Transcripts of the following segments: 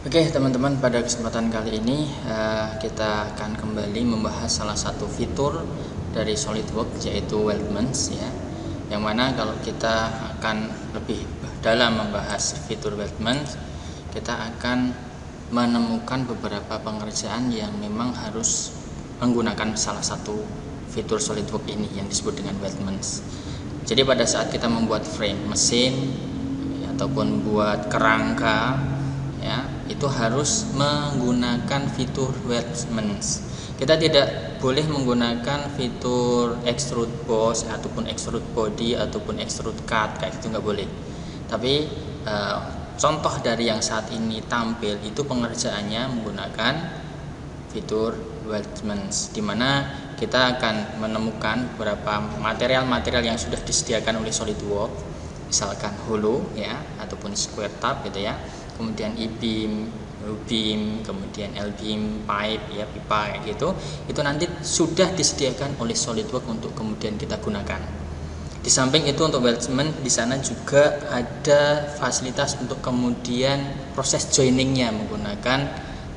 Oke teman-teman, pada kesempatan kali ini kita akan kembali membahas salah satu fitur dari SolidWorks, yaitu Weldments ya. Yang mana kalau kita akan lebih dalam membahas fitur Weldments, kita akan menemukan beberapa pengerjaan yang memang harus menggunakan salah satu fitur SolidWorks ini yang disebut dengan Weldments. Jadi pada saat kita membuat frame mesin ataupun buat kerangka ya, itu harus menggunakan fitur Weldments. Kita tidak boleh menggunakan fitur extrude boss ataupun extrude body ataupun extrude cut, kayak gitu nggak boleh. Tapi contoh dari yang saat ini tampil itu pengerjaannya menggunakan fitur Weldments, di mana kita akan menemukan beberapa material-material yang sudah disediakan oleh SolidWorks, misalkan hollow ya ataupun square tab gitu ya, kemudian e-beam, U-beam, kemudian L-beam, pipe ya, pipa kayak gitu. Itu nanti sudah disediakan oleh SolidWorks untuk kemudian kita gunakan. Di samping itu untuk Weldments di sana juga ada fasilitas untuk kemudian proses joiningnya menggunakan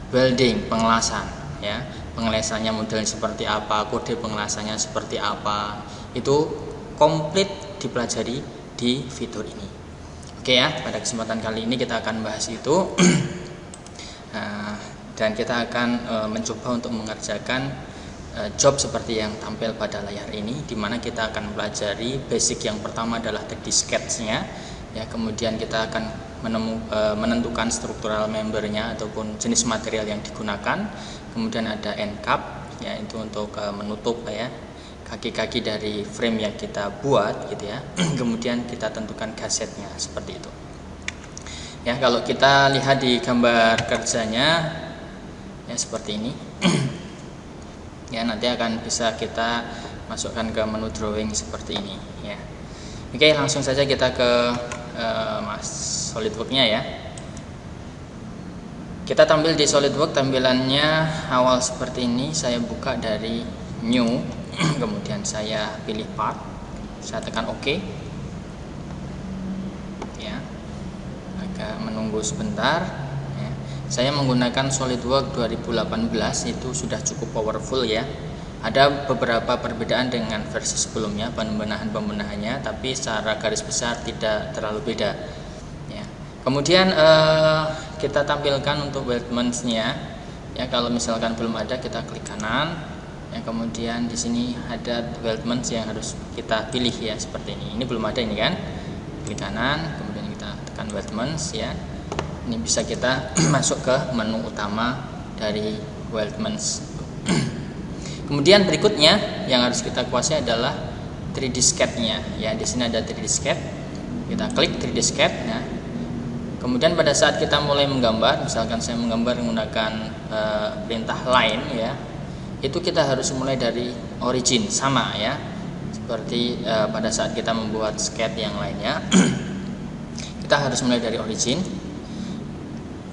welding, pengelasan ya. Pengelasannya modelnya seperti apa, kode pengelasannya seperti apa, itu komplit dipelajari di fitur ini. Oke ya, pada kesempatan kali ini kita akan bahas itu dan kita akan mencoba untuk mengerjakan job seperti yang tampil pada layar ini, di mana kita akan mempelajari basic. Yang pertama adalah 3D sketch-nya ya, kemudian kita akan menentukan struktural membernya ataupun jenis material yang digunakan, kemudian ada end cap ya, itu untuk menutup ya kaki-kaki dari frame yang kita buat gitu ya. Kemudian kita tentukan gasetnya seperti itu ya. Kalau kita lihat di gambar kerjanya ya seperti ini ya, nanti akan bisa kita masukkan ke menu drawing seperti ini ya. Oke, langsung saja kita ke SolidWorks-nya ya. Kita tampil di SolidWorks, tampilannya awal seperti ini. Saya buka dari new, kemudian saya pilih part, saya tekan OK ya. Agak menunggu sebentar ya. Saya menggunakan SolidWorks 2018, itu sudah cukup powerful ya. Ada beberapa perbedaan dengan versi sebelumnya, pembenahannya, tapi secara garis besar tidak terlalu beda ya. Kemudian kita tampilkan untuk Weldments-nya ya. Kalau misalkan belum ada, kita klik kanan ya, kemudian di sini ada Weldments yang harus kita pilih ya, seperti ini. Ini belum ada ini kan, klik kanan, kemudian kita tekan Weldments ya. Ini bisa kita masuk ke menu utama dari Weldments. Kemudian berikutnya yang harus kita kuasai adalah 3D sketch-nya ya. Di sini ada 3D sketch. Kita klik 3D sketch ya. Kemudian pada saat kita mulai menggambar, misalkan saya menggambar menggunakan perintah line ya, itu kita harus mulai dari origin, sama ya seperti pada saat kita membuat sketch yang lainnya. Kita harus mulai dari origin.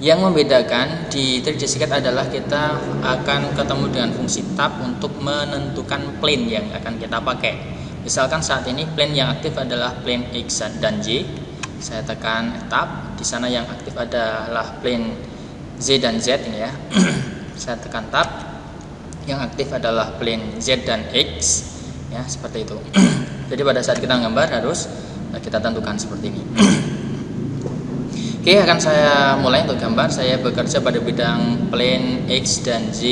Yang membedakan di 3D sketch adalah kita akan ketemu dengan fungsi tab untuk menentukan plane yang akan kita pakai. Misalkan saat ini plane yang aktif adalah plane X dan Y. Saya tekan tab, di sana yang aktif adalah plane Z dan Z ini ya. Saya tekan tab, yang aktif adalah plane Z dan X ya, seperti itu. Jadi pada saat kita gambar harus kita tentukan seperti ini. Oke, akan saya mulai untuk gambar. Saya bekerja pada bidang plane X dan Z,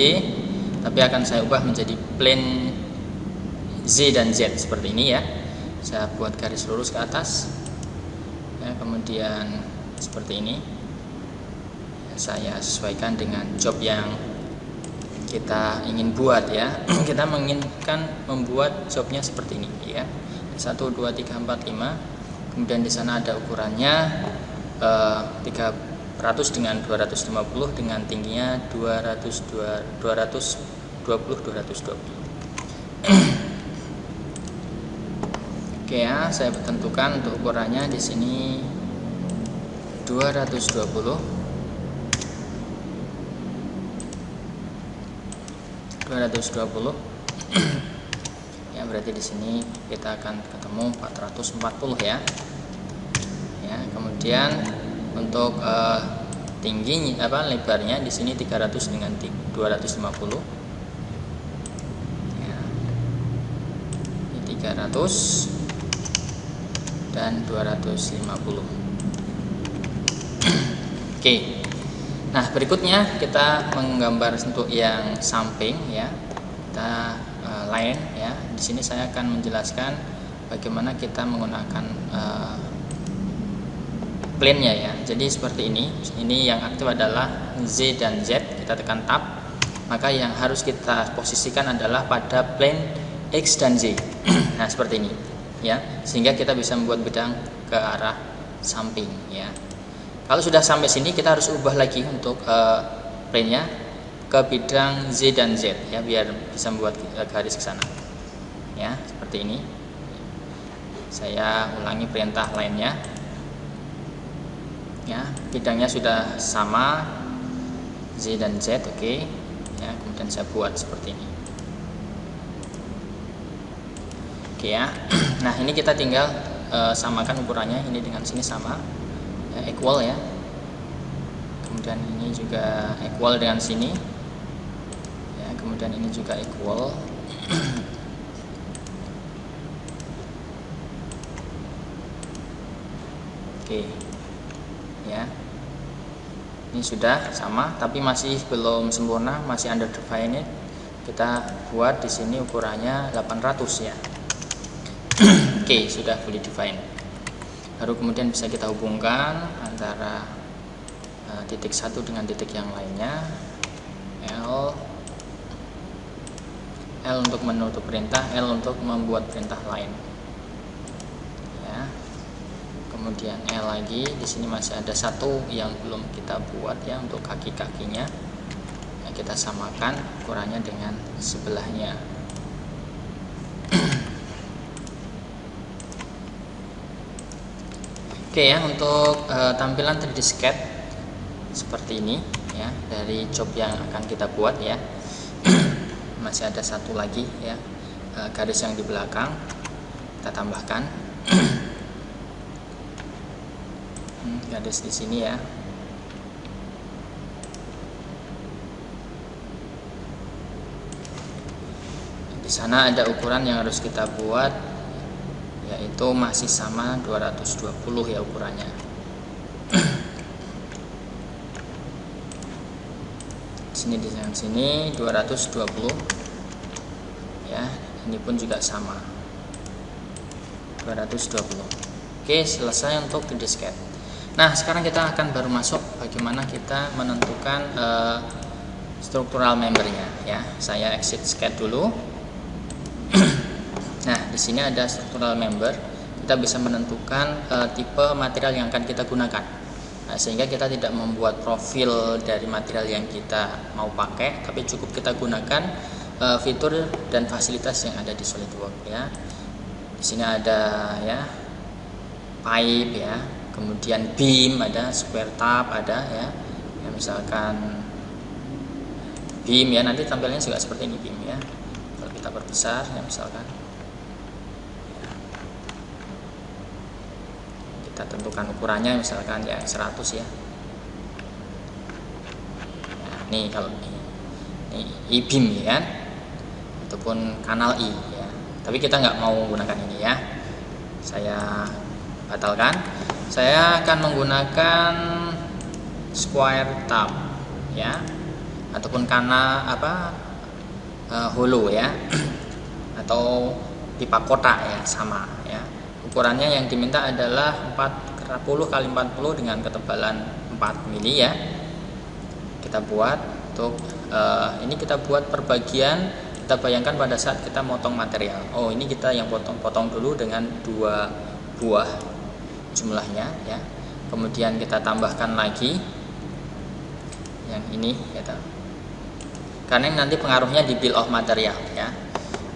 tapi akan saya ubah menjadi plane Z dan Z seperti ini ya. Saya buat garis lurus ke atas ya, kemudian seperti ini. Saya sesuaikan dengan job yang kita ingin buat ya. Kita menginginkan membuat jobnya seperti ini ya. 1, 2, 3, 4, 5. Kemudian di sana ada ukurannya 300 dengan 250 dengan tingginya 220 220. Oke ya, saya tentukan untuk ukurannya di sini 220 ya, berarti di sini kita akan ketemu 440 ya. Ya, kemudian untuk tingginya lebarnya di sini 300 dengan 250 ya. Ini 300 dan 250. Oke. Nah, berikutnya kita menggambar untuk yang samping ya. Kita line ya. Di sini saya akan menjelaskan bagaimana kita menggunakan plane-nya ya. Jadi seperti ini. Ini yang aktif adalah Z dan Z. Kita tekan tab. Maka yang harus kita posisikan adalah pada plane X dan Z. Nah, seperti ini ya. Sehingga kita bisa membuat bidang ke arah samping ya. Kalau sudah sampai sini kita harus ubah lagi untuk plane-nya ke bidang Z dan Z ya, biar bisa membuat garis ke sana. Ya, seperti ini. Saya ulangi perintah lainnya. Ya, bidangnya sudah sama Z dan Z, oke. Ya, kemudian saya buat seperti ini. Oke ya. Nah, ini kita tinggal samakan ukurannya, ini dengan sini sama. Equal ya, kemudian ini juga equal dengan sini ya, kemudian ini juga equal. Oke ya, ini sudah sama tapi masih belum sempurna, masih under defined. Kita buat di sini ukurannya 800 ya. Oke, sudah fully defined. Baru kemudian bisa kita hubungkan antara titik satu dengan titik yang lainnya. L untuk menutup perintah, L untuk membuat perintah lain. Ya. Kemudian L lagi, di sini masih ada satu yang belum kita buat ya, untuk kaki-kakinya. Ya, kita samakan ukurannya dengan sebelahnya. Oke ya, untuk tampilan 3D sketch seperti ini ya, dari job yang akan kita buat ya. Masih ada satu lagi ya, garis yang di belakang kita tambahkan. Garis di sini ya. Di sana ada ukuran yang harus kita buat, yaitu masih sama 220 ya ukurannya. Sini di sini 220 ya, ini pun juga sama 220. Oke, selesai untuk 3D sketch. Nah, sekarang kita akan baru masuk bagaimana kita menentukan struktural membernya ya. Saya exit sketch dulu. Nah, di sini ada structural member. Kita bisa menentukan tipe material yang akan kita gunakan. Nah, sehingga kita tidak membuat profil dari material yang kita mau pakai, tapi cukup kita gunakan fitur dan fasilitas yang ada di SolidWorks ya. Di sini ada ya pipe ya, kemudian beam ada, square tab ada ya. Ya, misalkan beam ya, nanti tampilnya juga seperti ini beam ya. Kalau kita perbesar ya, misalkan kita tentukan ukurannya misalkan ya 100 ya. Nah, ini kalau ini I-beam ya kan, ataupun kanal I ya. Tapi kita nggak mau menggunakan ini ya. Saya batalkan. Saya akan menggunakan square tab ya, ataupun kanal hollow ya, atau pipa kotak ya, sama ya. Ukurannya yang diminta adalah 40 x 40 dengan ketebalan 4 mili ya. Kita buat untuk ini kita buat per bagian. Kita bayangkan pada saat kita motong material. Oh, ini kita yang potong dulu dengan 2 buah jumlahnya ya. Kemudian kita tambahkan lagi yang ini gitu. Karena nanti pengaruhnya di bill of material ya.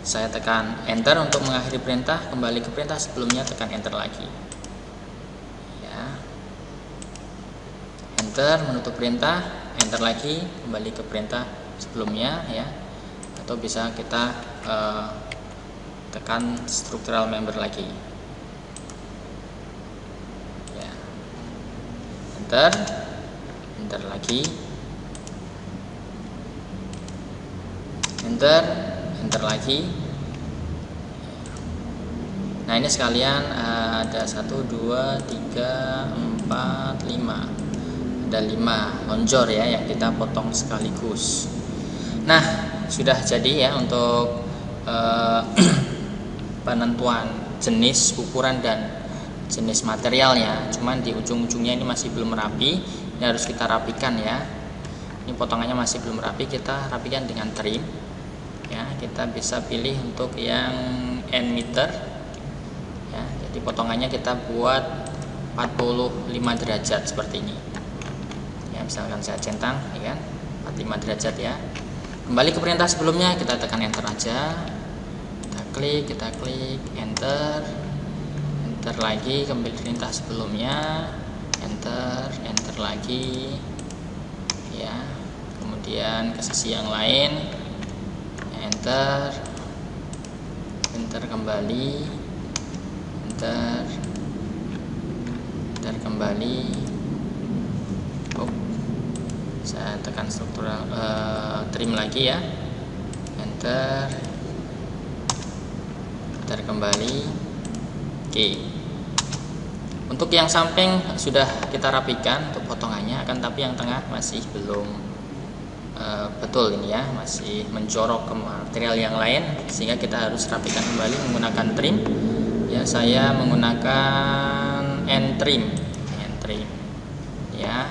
Saya tekan enter untuk mengakhiri perintah, kembali ke perintah sebelumnya, tekan enter lagi ya. Enter menutup perintah, enter lagi, kembali ke perintah sebelumnya ya. Atau bisa kita tekan structural member lagi ya. Enter enter lagi, enter lagi. Nah ini sekalian ada 1, 2, 3, 4, 5, ada 5 lonjor ya yang kita potong sekaligus. Nah sudah jadi ya untuk penentuan jenis, ukuran, dan jenis materialnya. Cuman di ujung-ujungnya ini masih belum rapi, ini harus kita rapikan ya. Ini potongannya masih belum rapi, kita rapikan dengan trim ya. Kita bisa pilih untuk yang N meter ya. Jadi potongannya kita buat 45 derajat seperti ini ya. Misalkan saya centang ya kan, 45 derajat ya. Kembali ke perintah sebelumnya, kita tekan enter aja, kita klik enter lagi, kembali perintah sebelumnya, enter lagi ya. Kemudian ke sisi yang lain, enter kembali, enter kembali. Saya tekan struktural trim lagi ya, enter kembali. Oke. Untuk yang samping sudah kita rapikan untuk potongannya, akan tapi yang tengah masih belum betul ini ya, masih menjorok ke material yang lain, sehingga kita harus rapikan kembali menggunakan trim ya. Saya menggunakan N trim ya.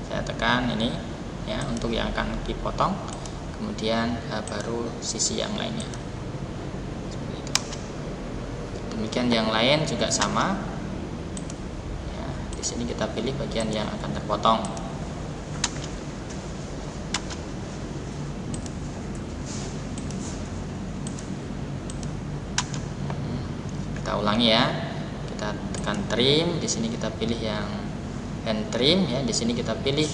Saya tekan ini ya untuk yang akan dipotong, kemudian baru sisi yang lainnya seperti itu. Demikian yang lain juga sama ya. Di sini kita pilih bagian yang akan terpotong. Kita ulangi ya, kita tekan trim, di sini kita pilih yang N trim ya. Di sini kita pilih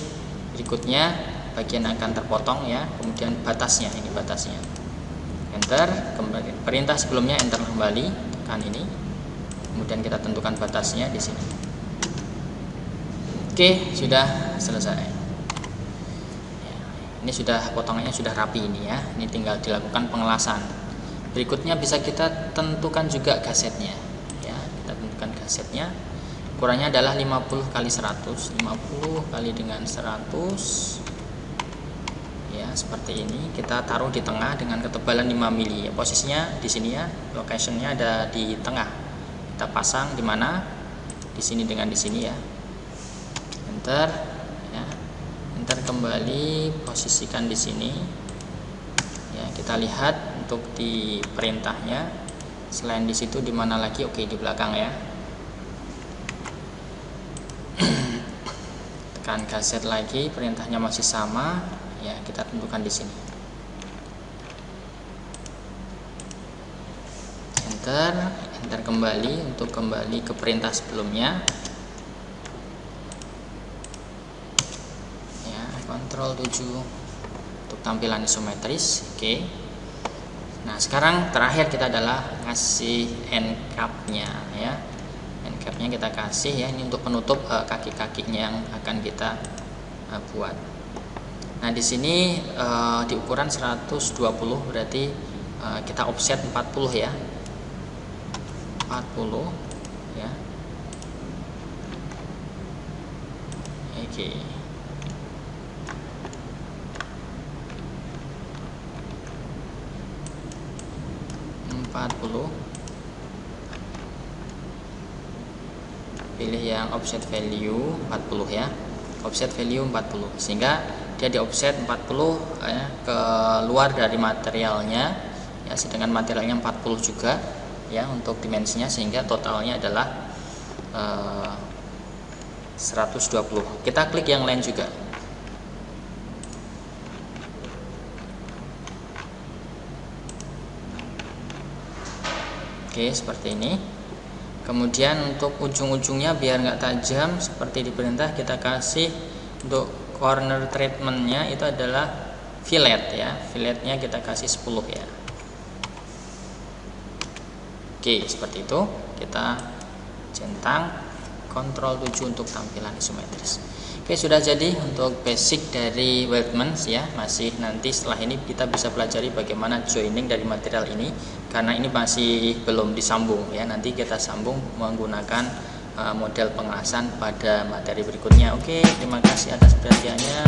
berikutnya bagian akan terpotong ya, kemudian batasnya, ini batasnya, enter kembali. Perintah sebelumnya enter kembali, tekan ini, kemudian kita tentukan batasnya di sini. Oke, sudah selesai ya. Ini sudah potongannya sudah rapi ini ya. Ini tinggal dilakukan pengelasan. Berikutnya bisa kita tentukan juga gasetnya ya. Kita tentukan gasetnya, ukurannya adalah 50 kali 100, 50 kali dengan 100 ya, seperti ini. Kita taruh di tengah dengan ketebalan 5 mili ya. Posisinya di sini ya, locationnya ada di tengah. Kita pasang di mana? Di sini dengan di sini ya. Enter ya, enter kembali, posisikan di sini ya. Kita lihat untuk di perintahnya, selain di situ di mana lagi? Oke, di belakang ya. Tekan gaset lagi, perintahnya masih sama ya, kita tentukan di sini. Enter kembali untuk kembali ke perintah sebelumnya ya. Ctrl 7 untuk tampilan isometris. Oke. Nah sekarang terakhir kita adalah ngasih end cap-nya ya. End cap-nya kita kasih ya, ini untuk penutup kaki-kakinya yang akan kita buat. Nah di sini di ukuran 120 berarti kita offset 40 ya, 40 ya. Oke. Pilih yang offset value 40 ya, offset value 40, sehingga dia di offset 40 ya, keluar dari materialnya ya, sedangkan materialnya 40 juga ya untuk dimensinya, sehingga totalnya adalah 120. Kita klik yang lain juga. Oke, seperti ini. Kemudian untuk ujung-ujungnya biar nggak tajam seperti di perintah, kita kasih untuk corner treatmentnya itu adalah fillet ya. Filletnya kita kasih 10 ya. Oke, seperti itu. Kita centang Ctrl 7 untuk tampilan isometris. Oke, sudah jadi untuk basic dari weldments ya. Masih nanti setelah ini kita bisa pelajari bagaimana joining dari material ini, karena ini masih belum disambung ya. Nanti kita sambung menggunakan model pengelasan pada materi berikutnya. Oke, terima kasih atas perhatiannya.